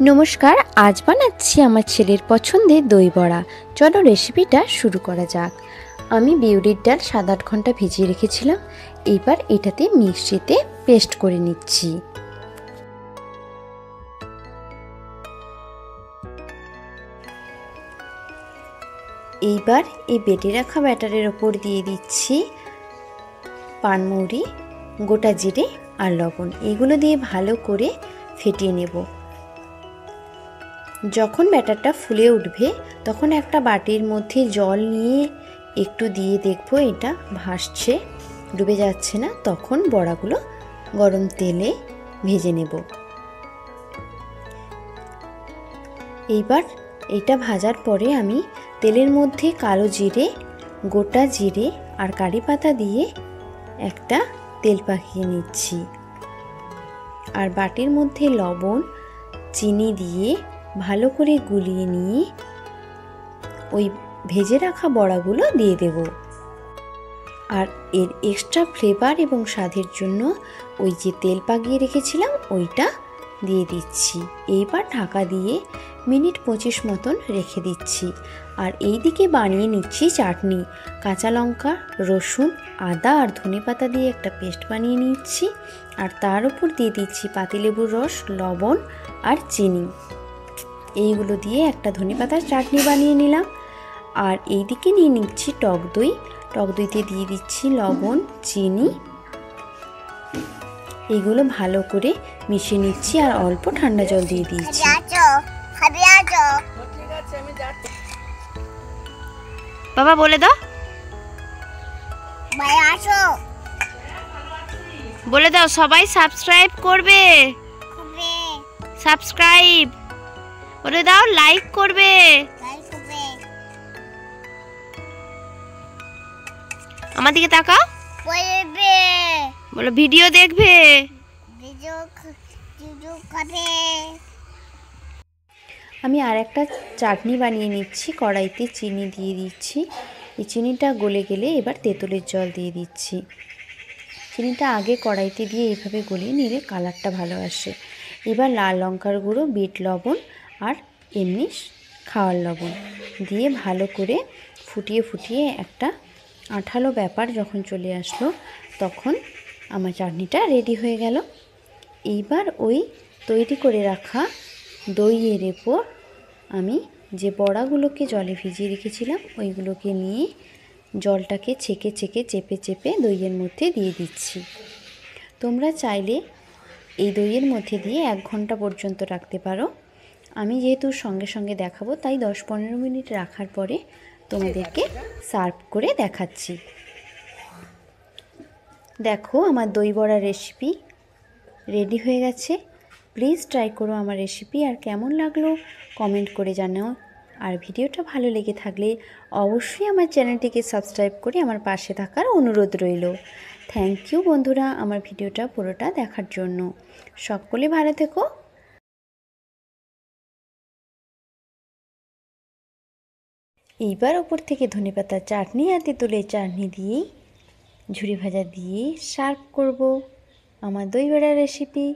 নমস্কার, আজ বানাচ্ছি আমার ছেলের পছন্দের দই বড়া। চলো রেসিপিটা শুরু করা যাক। আমি বিউলির ডাল 7-8 ঘন্টা ভিজিয়ে রেখেছিলাম। এবার এটাতে মিক্সিতে পেস্ট করে নিচ্ছি। এইবার এই বেটে রাখা ব্যাটারের ওপর দিয়ে দিচ্ছি পানমৌরি, গোটা জিরে আর লবণ। এগুলো দিয়ে ভালো করে ফেটিয়ে নেব। যখন ব্যাটারটা ফুলে উঠবে তখন একটা বাটির মধ্যে জল নিয়ে একটু দিয়ে দেখবো এটা ভাসছে, ডুবে যাচ্ছে না। তখন বড়াগুলো গরম তেলে ভেজে নেব। এইবার এটা ভাজার পরে আমি তেলের মধ্যে কালো জিরে, গোটা জিরে আর কারি পাতা দিয়ে একটা তেল পাকিয়ে নিচ্ছি। আর বাটির মধ্যে লবণ, চিনি দিয়ে ভালো করে গুলিয়ে নিয়ে ওই ভেজে রাখা বড়াগুলো দিয়ে দেব। আর এর এক্সট্রা ফ্লেভার এবং স্বাদের জন্য ওই যে তেল পাকিয়ে রেখেছিলাম ওইটা দিয়ে দিচ্ছি। এইবার ঢাকা দিয়ে মিনিট 25 মতন রেখে দিচ্ছি। আর এই দিকে বানিয়ে নিচ্ছি চাটনি। কাঁচা লঙ্কা, রসুন, আদা আর ধনেপাতা দিয়ে একটা পেস্ট বানিয়ে নিচ্ছি। আর তার উপর দিয়ে দিচ্ছি পাতিলেবুর রস, লবণ আর চিনি। এইগুলো দিয়ে একটা ধনেপাতার চাটনি বানিয়ে নিলাম। আর এই দিকে নিয়ে নিচ্ছি টক দই। টক দইতে দিয়ে দিচ্ছি লবণ, চিনি। এগুলো ভালো করে মিশিয়ে নিচ্ছি আর অল্প ঠান্ডা জল দিয়ে দিচ্ছি। বাবা বলে দাও, বলে দাও সবাই সাবস্ক্রাইব করবে। সাবস্ক্রাইব বলে দাও, লাইক করবে। আমার দিকে তাকাও, বলো ভিডিও দেখবে। আমি আর একটা চাটনি বানিয়ে নিচ্ছি। কড়াইতে চিনি দিয়ে দিচ্ছি। এই চিনিটা গলে গেলে এবার তেঁতুলের জল দিয়ে দিচ্ছি। চিনিটা আগে কড়াইতে দিয়ে এইভাবে গলিয়ে নিলে কালারটা ভালো আসে। এবার লাল লঙ্কার গুঁড়ো, বিট লবণ আর এমনি খাওয়ার লবণ দিয়ে ভালো করে ফুটিয়ে ফুটিয়ে একটা আঠালো ব্যাপার যখন চলে আসলো তখন আমার চাটনিটা রেডি হয়ে গেল। এইবার ওই তৈরি করে রাখা দইয়ের উপর আমি যে বড়াগুলোকে জলে ভিজিয়ে রেখেছিলাম ওইগুলোকে নিয়ে জলটাকে ছেঁকে ছেঁকে চেপে চেপে দইয়ের মধ্যে দিয়ে দিচ্ছি। তোমরা চাইলে এই দইয়ের মধ্যে দিয়ে 1 ঘন্টা পর্যন্ত রাখতে পারো। আমি যেহেতু সঙ্গে সঙ্গে দেখাবো তাই 10-15 মিনিট রাখার পরে তোমাদেরকে সার্ভ করে দেখাচ্ছি। দেখো আমার দই বড়া রেসিপি রেডি হয়ে গেছে। প্লিজ ট্রাই করো আমার রেসিপি। আর কেমন লাগলো কমেন্ট করে জানাও। আর ভিডিওটা ভালো লেগে থাকলে অবশ্যই আমার চ্যানেলটিকে সাবস্ক্রাইব করে আমার পাশে থাকার অনুরোধ রইল। থ্যাংক ইউ বন্ধুরা আমার ভিডিওটা পুরোটা দেখার জন্য। সকলে ভালো থেকো। এইবার ওপর থেকে ধনেপাতার চাটনি আর তেঁতুলের চাটনি দিয়েই ঝুরি ভাজা দিয়ে সার্ভ করব আমার দই বড়া রেসিপি।